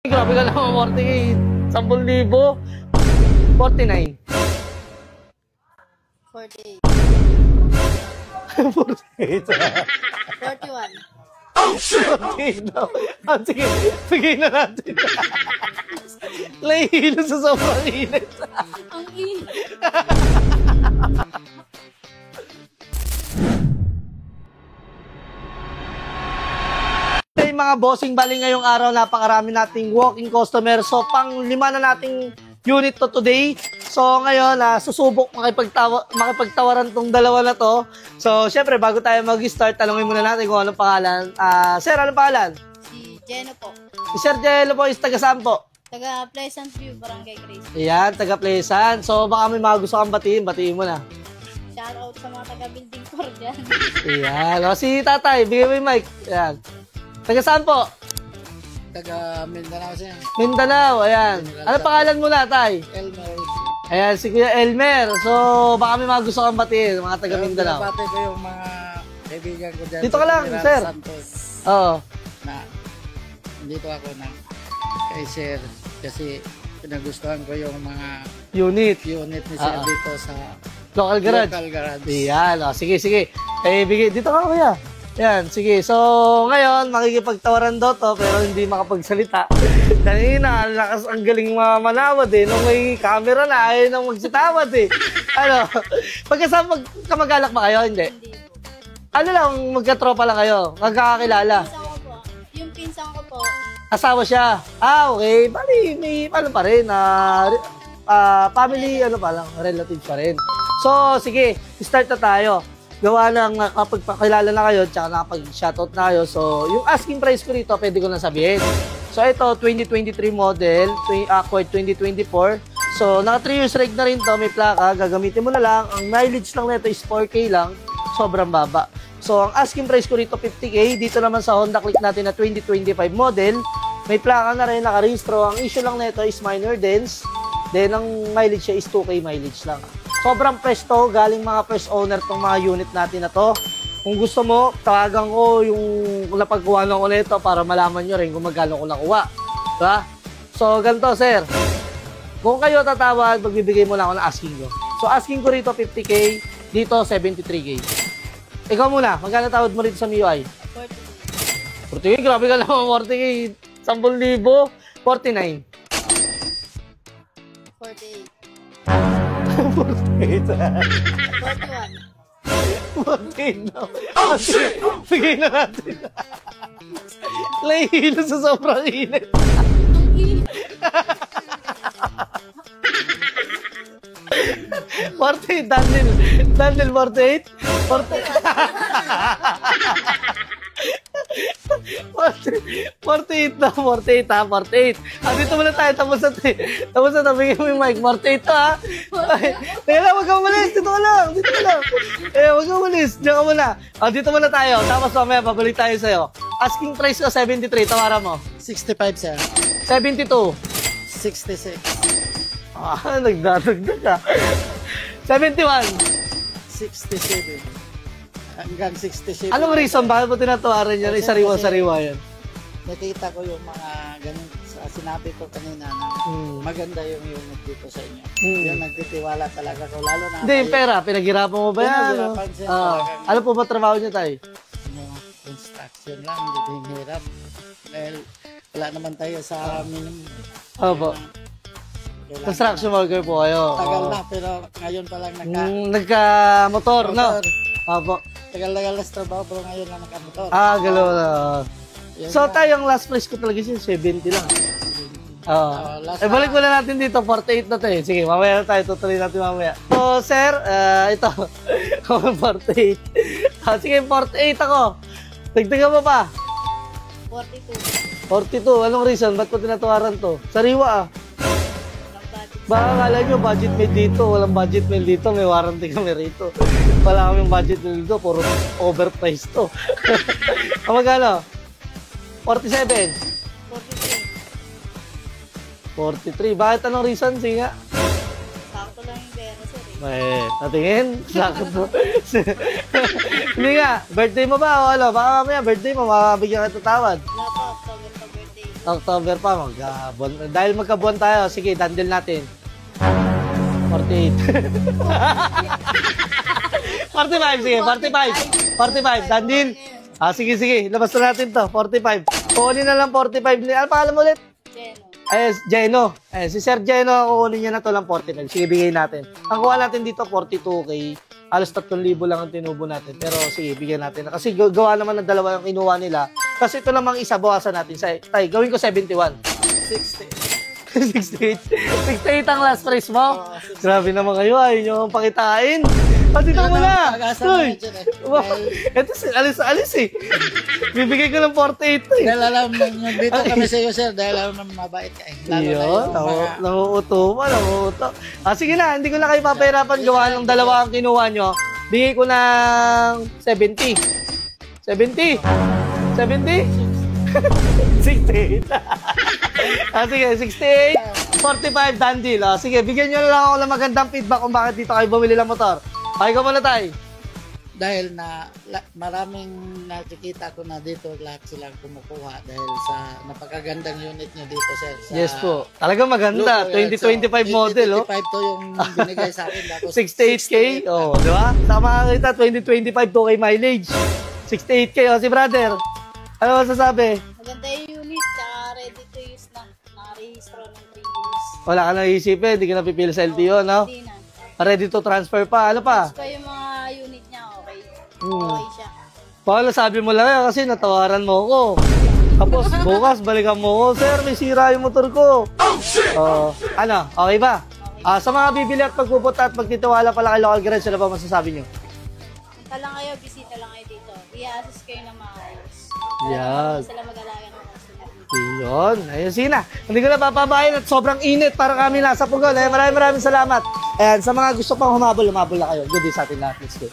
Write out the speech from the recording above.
Grabe ka naman, 48. 10,000. 49. 48. 48. 41. Oh, shit! 48 daw. Ah, sige, sige na natin. Nahihilo sa sobrang init. Ang init. Hey mga bossing, bali ngayong araw napakarami nating walking customer. So pang 5 na nating unit to today. So ngayon susubok makipagtawaran tong dalawa na to. So syempre bago tayo mag-start, tanungin muna natin kung anong pangalan. Sir, anong pangalan? Si Jeno po. Si Sir Jello po is taga saan po? Taga Pleasant View, Barangay Grace. Ayan, taga Pleasant. So baka may mga gusto kang batiin mo na. Shoutout sa mga taga-building 4 dyan. Ayan, o si tatay, bigay mo yung mic. Ayan. Taga saan po? Taga Mindanao siya. Mindanao, ayan. Ano pangalan mo na, tay? Elmer. Ayan, si Kuya Elmer. So, baka may mga gusto kang batiin, mga taga Mindanao. Pinabati ko yung mga kaibigan ko dyan. Dito ka lang, General sir. Santos, Oo. na dito ako na kay sir kasi pinagustuhan ko yung mga Unit. unit ni sir dito sa Local garage. local garage. Ayan, o. Sige, sige. Bigay. Dito ka, Kuya. Ayan, sige. So, ngayon, makikipagtawaran daw to, pero hindi makapagsalita. Kanina, ang galing manawad eh. Nung may camera na, ayaw nang magsitawad eh. Ano, magkamag-alak ba kayo? Hindi. Hindi po. Ano lang, magkatropa lang kayo? Magkakakilala? Pinsan ko po. Yung pinsan ko po. Asawa siya. Okay. Bali, may ano pa rin, family, ano pa lang, relatives pa rin. So, sige, start na tayo. Gawa ng kapag pakilala na kayo, tsaka nakapag-shoutout na kayo. So, yung asking price ko rito, pwede ko na sabihin. So, ito, 2023 model, Accord 2024. So, naka 3 years reg na rin to, may plaka, gagamitin mo na lang. Ang mileage lang nito is 4K lang, sobrang baba. So, ang asking price ko rito, 50K. Dito naman sa Honda Click natin na 2025 model, may plaka na rin, naka-registro. Ang issue lang nito is minor dents. Then, ang mileage siya is 2K mileage lang. Sobrang fresh to, galing mga first owner tong mga unit natin na to. Kung gusto mo, tawagan ko yung napagkuha ko nito para malaman nyo rin kung magkano ko nakuha. Diba? So, ganito, sir. Kung kayo tatawag, magbibigay mo lang ako ng asking ko. So, asking ko rito 50K, dito 73K. Ikaw muna, magkano tawad mo rito sa MIUI? 42. 40K, grabe ka naman, 40K. 10,000, 49. 48. 48. 41. 48 daw. Ah, sige na natin. Nahihilo sa sobrang init. Ang init. 48, Dandel 48? 48 na, 48 ha, 48. Dito muna tayo, tapos na bigyan mo yung mic, 48 to ha. Teka lang, wag ka umalis, dito ka lang. Wag ka umalis, diyan ka muna. Dito muna tayo, tapos mamaya, babalik tayo sa'yo. Asking price ko, 73, tawaran mo. 65 siya. 72. 66. Nagdadagdag ka. 71. 67. Hanggang 67. Anong reason? Bakit mo tinatawaran niya? Sariwa-sariwa yan. Nakita ko yung mga ganun sa sinabi ko kanina na maganda yung unit dito sa inyo. Yung nagtitiwala talaga ko. Lalo na Hindi, yung pera. Pinaghirapan mo ba yan? Pinaghirapan siya. Ano po ba trabaho niyo, tay? Construction lang. Hindi din hirap. Dahil wala naman tayo sa minimum. Opo. Construction worker po kayo. Tagal na, pero ngayon pa lang nagka-motor, no? Opo. Tagal-tagal na sa trabaho, pero ngayon lang nagka-motor. Galaw na. So, tayo ang last price ko talaga siya, 70 lang. Balik muna natin dito, 48 na to eh. Sige, mamaya na tayo, tutuloy natin mamaya. So, sir, ito, 48. Sige, 48 ako. Dagdagan mo pa. 42. 42, anong reason? Ba't ko tinatawaran to? Sariwa Baka akala nyo, budget meal dito. Walang budget meal dito. May warranty kami rito. Wala kaming budget meal dito. Puro overpriced to. Magkano? 47. 43. Bakit anong reason? Sige nga. Sakto lang yung pera, sir. Natingin? Sakto mo. Hindi nga. Birthday mo ba? O ano? Baka mamaya birthday mo, makabigyan ka tatawad. Wala pa, October pa birthday. October pa, dahil magkabuwan tayo, sige, dandel natin. 48. 45, sige, 45. 45, dandil. Sige, labas na natin to, 45. Kukunin na lang 45. Ano pangalan mo ulit? Geno. Geno. Si Sir Geno, kukunin niya na to lang 45. Sige, bigay natin. Ang kuha natin dito, 42K. Halos 3,000 lang ang tinubo natin. Pero sige, bigyan natin. Kasi gawa naman ng dalawa yung kinuha nila. Kasi ito namang isa, bawasan natin. Tay, gawin ko 71. 68. 68 ang last price mo? Grabe naman kayo, ayaw nyo akong pakitain. Dito mo na. Uy. Ito, alis eh. Bibigay ko ng 48 eh. Dahil alam nyo, dito kami sa iyo, sir, dahil alam naman mabait ka eh. Yun, nanguuto. Sige na, hindi ko na kayo papahirapan gawa ng dalawa ang kinuha nyo. Bigay ko ng 70. 70? 70? 68. Sige, 68. 45, done deal. Sige, bigyan nyo na lang ako ng magandang feedback kung bakit dito kayo bumili ng motor. Okay ka muna tayo. Dahil maraming nakikita ko na dito lahat silang kumukuha dahil sa napakagandang unit nyo dito, sir. Yes po. Talagang maganda. 2025 model, 2025 to yung binigay sa akin. 68K. Di ba? Tama kita, 2025 2K mileage. 68K. Si brother. Ano masasabi? Maganda yung unit, tsaka ready to use na. Nakarehistro ng 3 years. Wala ka nang isipin, hindi ka napipili sa LTO, no? Hindi na. Ready to transfer pa. Ano pa? Tapos pa yung mga unit niya, okay. Okay siya. Paolo, sabi mo lang yan kasi natawaran mo ko. Tapos bukas balikan mo ko, sir, may sira yung motor ko. Ano, okay ba? Sa mga bibili at pagpupunta at magtitiwala pala kay Local Garage, ano ba masasabi nyo? Punta lang kayo, bisita lang kayo dito. I-assist kayo ng maayos. Yan. Sila mag-alaga ng customer. Yun. Ayun, sige na. Hindi ko na papabayan at sobrang init para kami nasa Pugon. Maraming salamat. Ayan, sa mga gusto pang humabol na kayo. Good day sa atin lahat. Let's go.